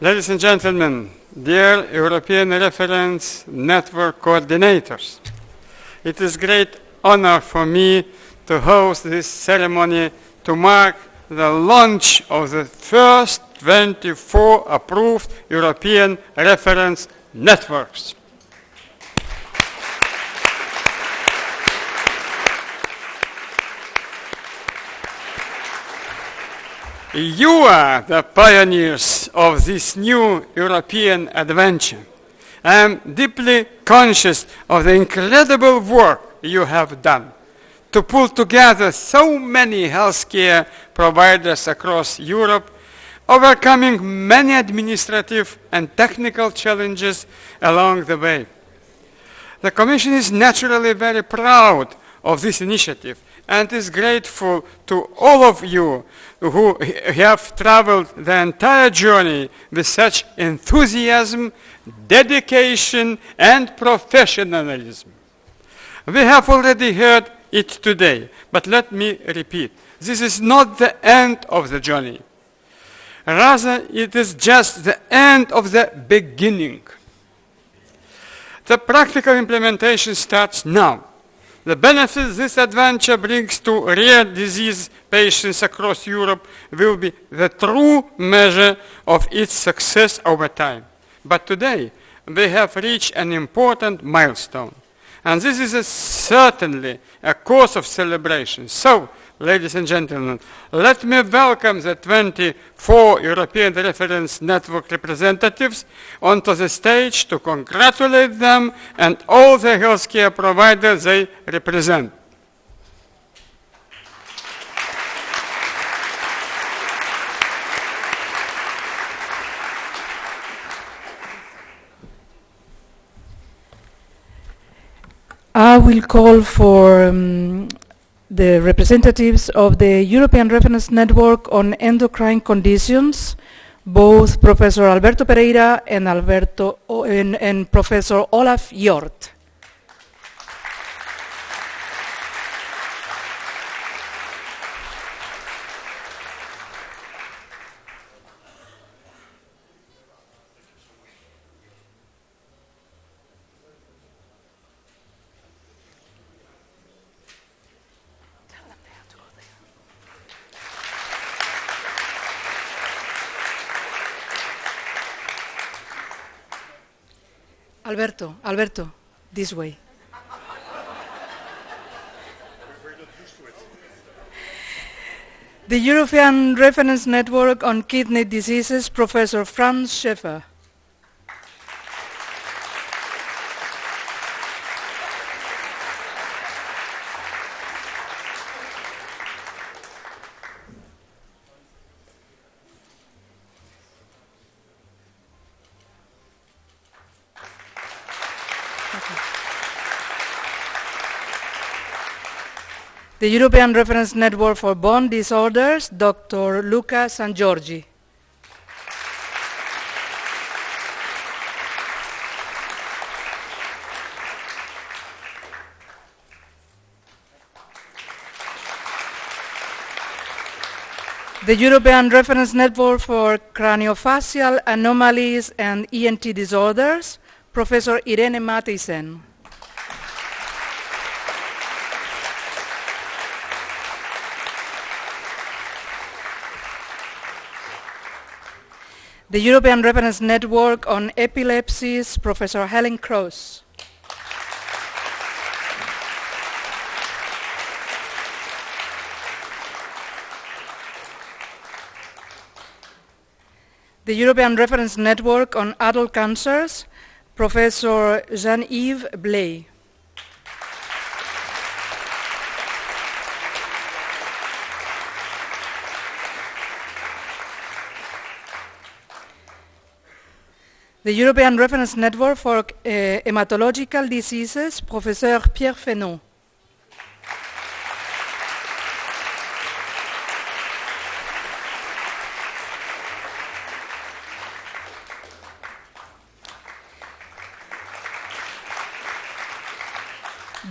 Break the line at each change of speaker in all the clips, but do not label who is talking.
Ladies and gentlemen, dear European Reference Network coordinators, it is great honor for me to host this ceremony to mark the launch of the first 24 approved European reference networks. You are the pioneers of this new European adventure. I am deeply conscious of the incredible work you have done to pull together so many healthcare providers across Europe, overcoming many administrative and technical challenges along the way. The Commission is naturally very proud of this initiative and is grateful to all of you who have traveled the entire journey with such enthusiasm, dedication, and professionalism. We have already heard it today, but let me repeat. This is not the end of the journey. Rather, it is just the end of the beginning. The practical implementation starts now. The benefits this adventure brings to rare disease patients across Europe will be the true measure of its success over time. But today, we have reached an important milestone. And this is certainly a cause of celebration. So, ladies and gentlemen, let me welcome the 24 European Reference Network representatives onto the stage to congratulate them and all the healthcare providers they represent.
I will call for the representatives of the European Reference Network on Endocrine Conditions, both Professor Alberto Pereira and Professor Olaf Hjort. Alberto, this way. The European Reference Network on Kidney Diseases, Professor Franz Schäfer. The European Reference Network for Bone Disorders, Dr. Luca Sangiorgi. The European Reference Network for Craniofacial Anomalies and ENT Disorders, Professor Irene Matthijssen. The European Reference Network on Epilepsies, Professor Helen Kroos. The European Reference Network on Adult Cancers, Professor Jean-Yves Blay. The European Reference Network for Hematological Diseases, Professor Pierre Fesneau.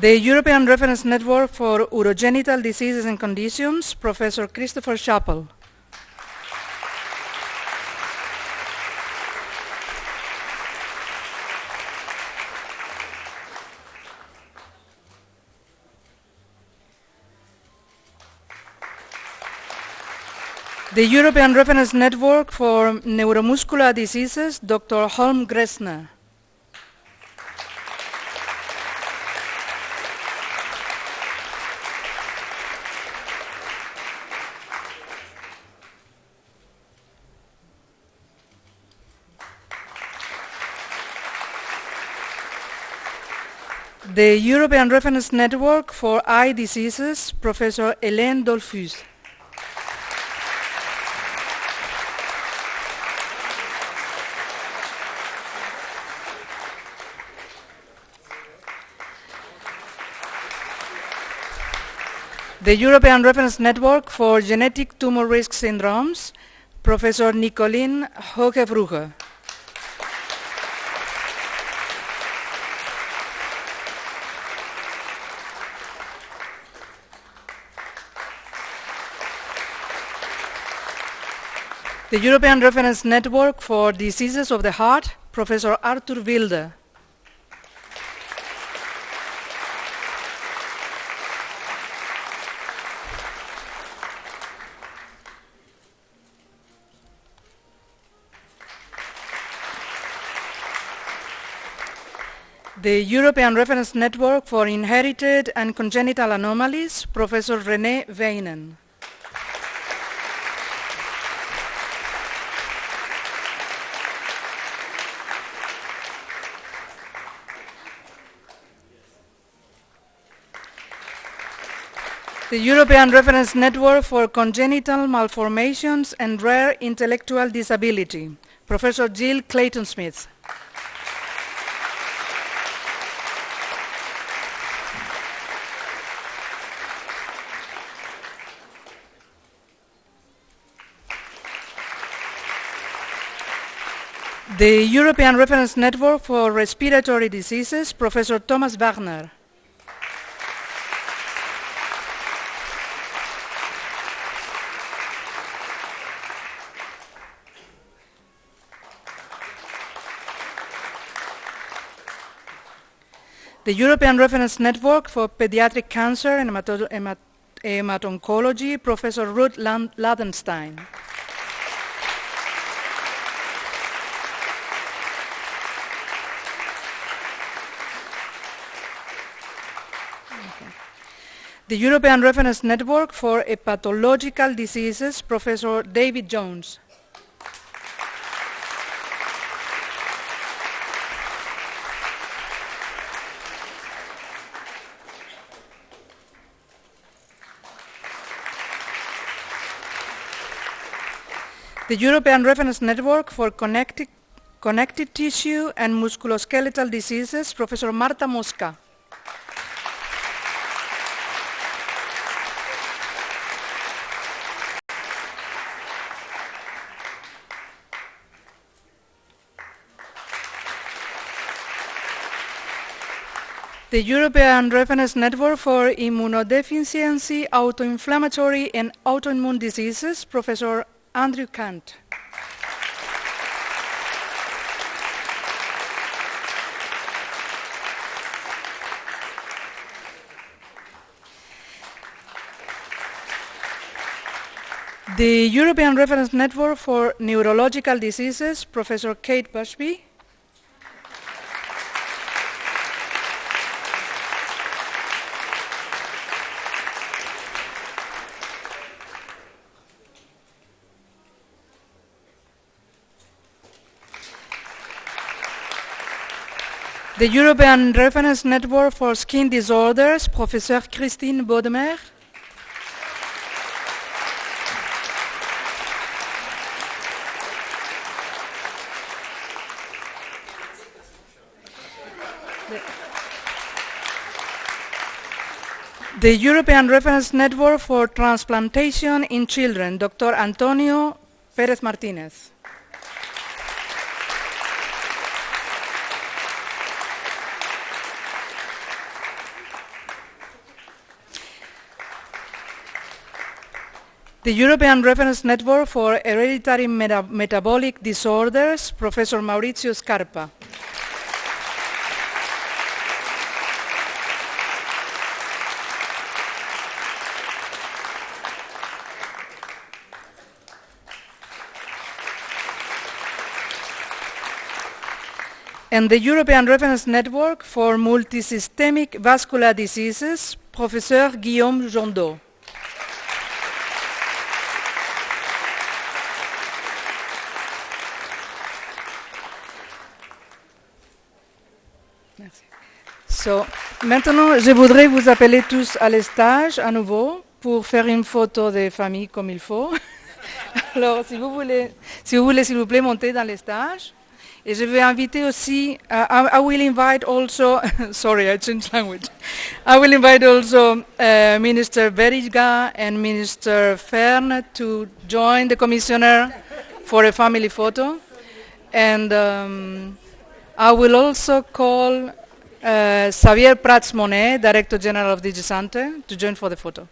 The European Reference Network for Urogenital Diseases and Conditions, Professor Christopher Chappell. The European Reference Network for Neuromuscular Diseases, Dr. Holm Gressner. The European Reference Network for Eye Diseases, Professor Hélène Dollfus. The European Reference Network for Genetic Tumor Risk Syndromes, Professor Nicoline Hogebrugge. The European Reference Network for Diseases of the Heart, Professor Arthur Wilde. The European Reference Network for Inherited and Congenital Anomalies, Professor René Wijnen. The European Reference Network for Congenital Malformations and Rare Intellectual Disability, Professor Jill Clayton-Smith. The European Reference Network for Respiratory Diseases, Professor Thomas Wagner. The European Reference Network for Pediatric Cancer and Hemato-Oncology, Professor Ruth Ladenstein. The European Reference Network for Hepatological Diseases, Professor David Jones. The European Reference Network for Connective Tissue and Musculoskeletal Diseases, Professor Marta Mosca. The European Reference Network for Immunodeficiency, Autoinflammatory and Autoimmune Diseases, Professor Andrew Kant. The European Reference Network for Neurological Diseases, Professor Kate Bushby. The European Reference Network for Skin Disorders, Professor Christine Baudemer. The European Reference Network for Transplantation in Children, Dr. Antonio Pérez Martínez. The European Reference Network for Hereditary Metabolic Disorders, Professor Maurizio Scarpa. and the European Reference Network for Multisystemic Vascular Diseases, Professeur Guillaume Jondot. Merci. So, maintenant, je voudrais vous appeler tous à l'estage à nouveau pour faire une photo de famille comme il faut. Alors, si vous voulez, s'il vous plaît, monter dans l'estage. Et je vais inviter aussi, I will invite also, sorry, I changed language. I will invite also Minister Veriga and Minister Fern to join the commissioner for a family photo. And I will also call Xavier Prats Monet, Director General of DigiSante, to join for the photo.